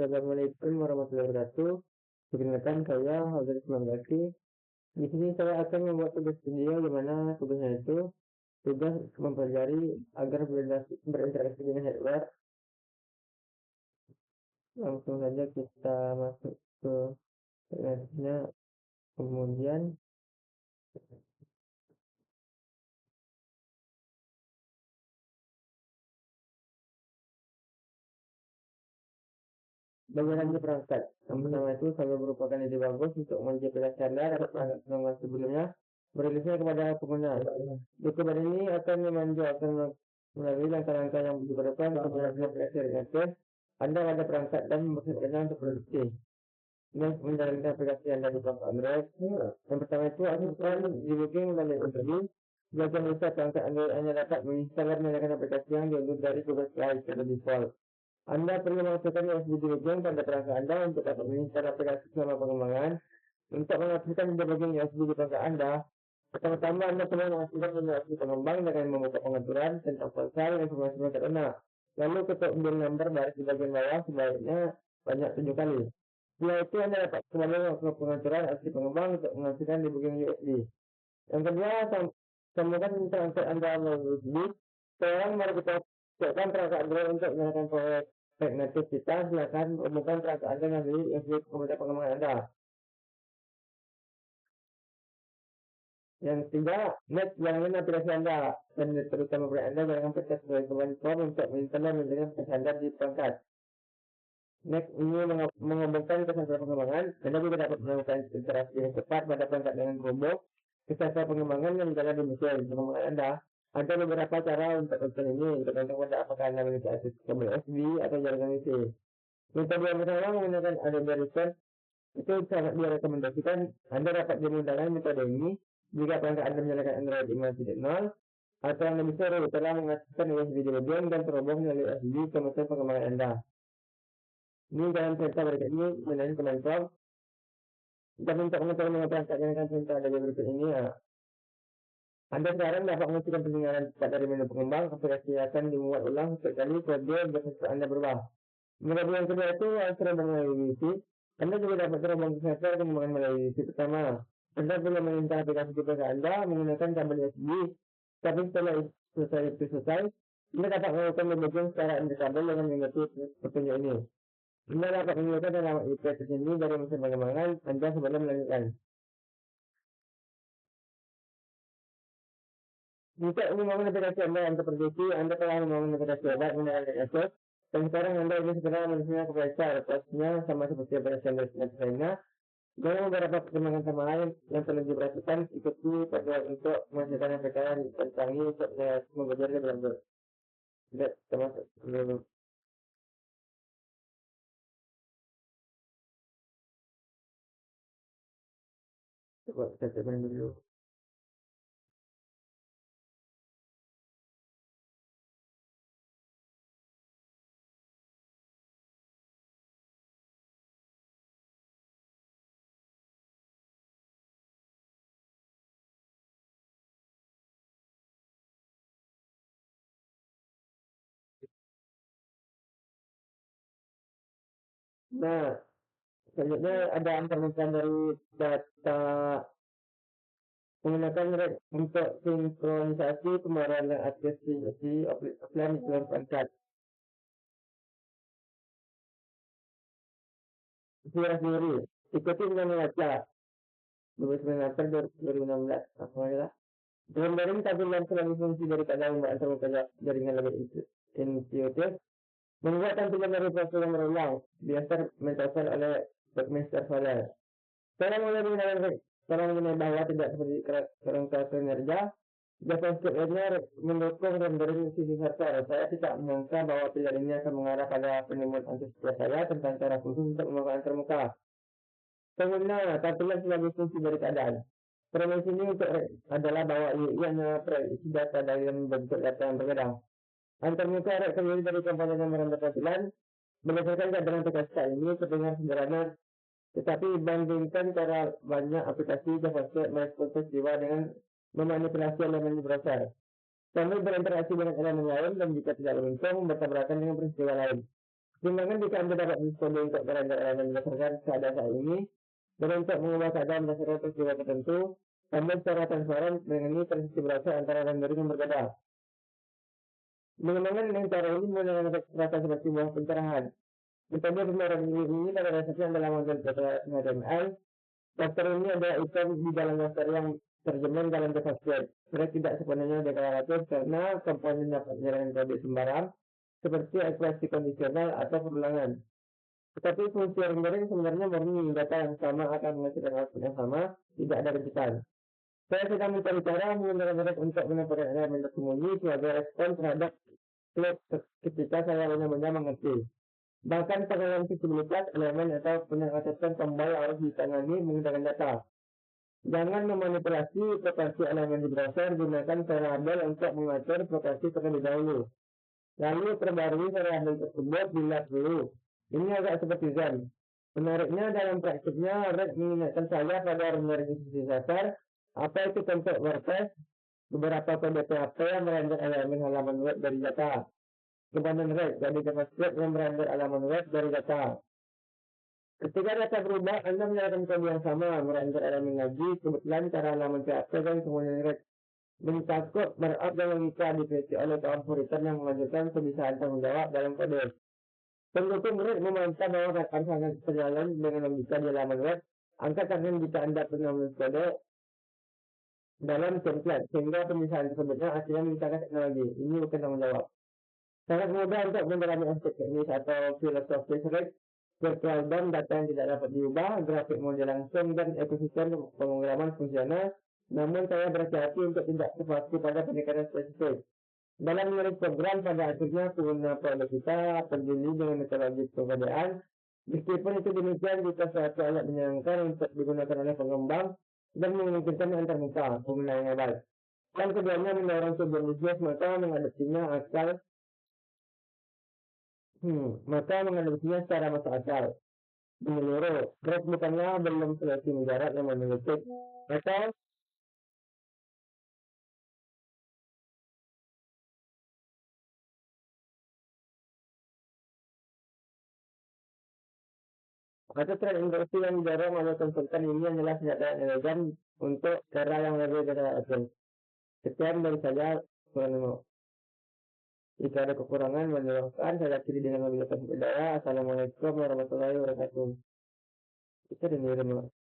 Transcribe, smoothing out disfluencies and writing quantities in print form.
Assalamualaikum warahmatullahi wabarakatuh. Perkenalkan saya Hazal Ismail Bakri. Di sini saya akan membuat tugas video di mana tugasnya itu tugas mempelajari agar berinteraksi dengan hardware. Langsung saja kita masuk ke tugasnya. Kemudian bagaimana perangkat. Yang pertama itu selalu merupakan ide bagus untuk menjadi aplikasi Anda dapat perangkat pengembangan sebelumnya berilisnya kepada pengguna. Dokumen ini akan akan melalui langkah-langkah yang berupa kemudian aplikasi ringkas. Anda ada perangkat dan mempersiapkannya untuk produksi. Dengan menjalankan aplikasi Anda di platform Android. Yang pertama itu aktifkan debugging melalui interview. Bagian besar perangkat Android hanya dapat menginstal dan menyalakan aplikasi yang diunduh dari tugas lain secara default. Anda perlu mengaktifkan USB debugging pada perangkat Anda untuk dapat menginstal aplikasi selama pengembangan. Untuk mengaktifkan debugging USB di perangkat Anda, pertama-tama Anda perlu mengaktifkan aplikasi pengembang dengan membuka pengaturan tentang ponsel informasi perangkat Anda. Lalu ketuk undian nomor baris di bagian bawah sebaiknya banyak 7 kali. Setelah itu Anda dapat kembali ke pengaturan aplikasi pengembang untuk mengaktifkan debugging USB. Yang kedua, temukan perangkat Anda melalui USB. Sekarang mari kita siapkan perangkat Android untuk menggunakan proyek native kita. Silakan temukan perangkat Anda melalui USB komputer pengembangan Anda. Yang ketiga, next jangan aplikasi Anda dan terutama proyek Anda jangan pencet sebagai command prompt untuk menginstal dan menjalankan aplikasi Anda di perangkat. Next ini mengembangkan kesenangan pengembangan. Anda juga dapat melakukan interaksi yang cepat pada perangkat dengan robot. Kesenangan pengembangan yang berjalan di mesin pengembangan Anda. Ada beberapa cara untuk melakukan ini, tergantung pada apakah Anda memiliki akses kabel USB atau jaringan WiFi. Metode yang pertama menggunakan Adobe Reader. Itu sangat direkomendasikan. Anda dapat dimudahkan metode ini jika perangkat Anda menyalakan Android 5.0 atau Anda bisa telah mengaktifkan USB debugging dan terhubung melalui USB ke mesin pengembangan Anda. Ini dalam perintah berikut ini melalui command prompt. Kita minta mengetahui mengapa perangkat dengan perintah ada berikut ini. Anda sekarang dapat mengaksikan pendengaran cepat dari menu pengembang. Aplikasi akan dimuat ulang sekali kode bersesuai Anda berubah. Metode yang kedua itu terhubung melalui wifi. Anda juga dapat terhubung ke server pengembangan melalui wifi pertama. Anda perlu menginstal aplikasi di perangkat Anda menggunakan kabel USB. Tapi setelah selesai, Anda dapat melakukan debugging secara kabel dengan mengikuti petunjuk ini. Anda dapat menggunakan alamat IP tersendiri dari mesin pengembangan Anda sebelum melanjutkan. Jika ingin membangun aplikasi Anda yang terpercaya, Anda telah membangun aplikasi Anda menggunakan Access. Dan sekarang Anda ingin segera menulisnya ke website atasnya sama seperti aplikasi Anda lainnya. Dengan beberapa perkembangan sama lain yang perlu diperhatikan, ikuti pada untuk menghasilkan aplikasi tentang ini untuk mempelajari lebih lanjut. Tidak termasuk dulu. Coba kita coba dulu. Nah, selanjutnya ada antarmuatan dari data menggunakan untuk sinkronisasi pembaruan dan aktivasi offline di dalam perangkat. Suara sendiri, ikuti dengan membaca 29 April 2016. Apa ya? Gambaran tampilan selalu fungsi dari keadaan antar jaringan lebih intuitif. Membuat tampilan dari proses yang berulang, biasa metafor oleh Buckminster Fuller. Cara mulai mengenai bahwa tidak seperti kerangka kinerja, JavaScript lainnya mendukung rendering sisi server. Saya tidak menyangka bahwa pilihan ini akan mengarah pada penemuan antusias saya tentang cara khusus untuk melakukan antarmuka. Pengguna tampilan sebagai fungsi dari keadaan. Premis ini adalah bahwa ia hanya prediksi data dari bentuk data yang berbeda. Antarmuka terdiri dari komponen yang merambah tampilan. Berdasarkan keadaan aplikasi ini terdengar sederhana, tetapi bandingkan cara banyak aplikasi JavaScript merespon peristiwa dengan memanipulasi elemen di browser. Kami berinteraksi dengan elemen lain dan jika tidak beruntung bertabrakan dengan peristiwa lain. Pertimbangan jika Anda dapat mencoba untuk berandai-andai berdasarkan keadaan saat ini, dan untuk mengubah keadaan berdasarkan peristiwa tertentu, Anda secara transparan mengenai transaksi berasal antara rendering yang berbeda. Mengembangkan dengan cara ini menggunakan rata seperti buah pencerahan. Metode pembayaran ini pada dasarnya adalah model data HTML. Daftar ini adalah item di dalam daftar yang terjemahan dalam JavaScript. Mereka tidak sepenuhnya deklaratif karena komponen dapat menyerahkan kode sembarang seperti ekspresi kondisional atau perulangan. Tetapi fungsi rendering sebenarnya murni data yang sama akan menghasilkan output yang sama, tidak ada kejutan. Saya sedang mencari cara menggunakan React untuk menempatkan elemen tersembunyi sebagai respon terhadap klik ketika saya benar-benar mengerti. Bahkan pengenalan visibilitas elemen atau pengaktifan tombol harus ditangani menggunakan data. Jangan memanipulasi properti elemen di browser, gunakan variabel untuk mengatur properti terlebih dahulu. Lalu perbarui variabel tersebut bila perlu. Ini agak seperti Zen. Menariknya dalam praktiknya, React mengingatkan saya pada rendering sisi dasar, apa itu contoh WordPress, beberapa kode PHP yang merender elemen halaman web dari data. Komponen React dari JavaScript yang merender halaman web dari data. Ketika data berubah, Anda menyalakan kode yang sama, merender elemen lagi, kebetulan cara halaman PHP dan komponen React. Mencakup markup dan logika dipilih oleh kaum return yang mengajukan kebiasaan tanggung jawab dalam kode. Pendukung React memantau bahwa rekan sangat berjalan dengan logika di halaman web. Angkat tangan jika Anda pernah menulis kode dalam template, sehingga pemisahan tersebutnya akhirnya menggunakan teknologi. Ini bukan tanggung jawab. Sangat mudah untuk menerapkan aspek teknis atau filosofi React. Virtual DOM, data yang tidak dapat diubah, grafik model langsung, dan ekosistem pemrograman fungsional. Namun saya berhati-hati untuk tidak terpaku pada pendekatan spesifik. Dalam menulis program, pada akhirnya pengguna produk kita peduli dengan metodologi pengadaan. Meskipun itu demikian, jika suatu alat menyenangkan untuk digunakan oleh pengembang dan memungkinkan antarmuka pengguna yang hebat. Dan keduanya mendorong sebuah bisnis, maka mengadopsinya secara masuk akal. Menyeluruh, React bukanlah belum seleksi mudarat yang memiliki atau tren industri yang didorong oleh konsultan ini adalah senjata elegan untuk cara yang lebih dari sekian dari saya. Jika ada kekurangan menjelaskan, saya akhiri dengan mobilitas budaya. Assalamualaikum warahmatullahi wabarakatuh. Kita dengerin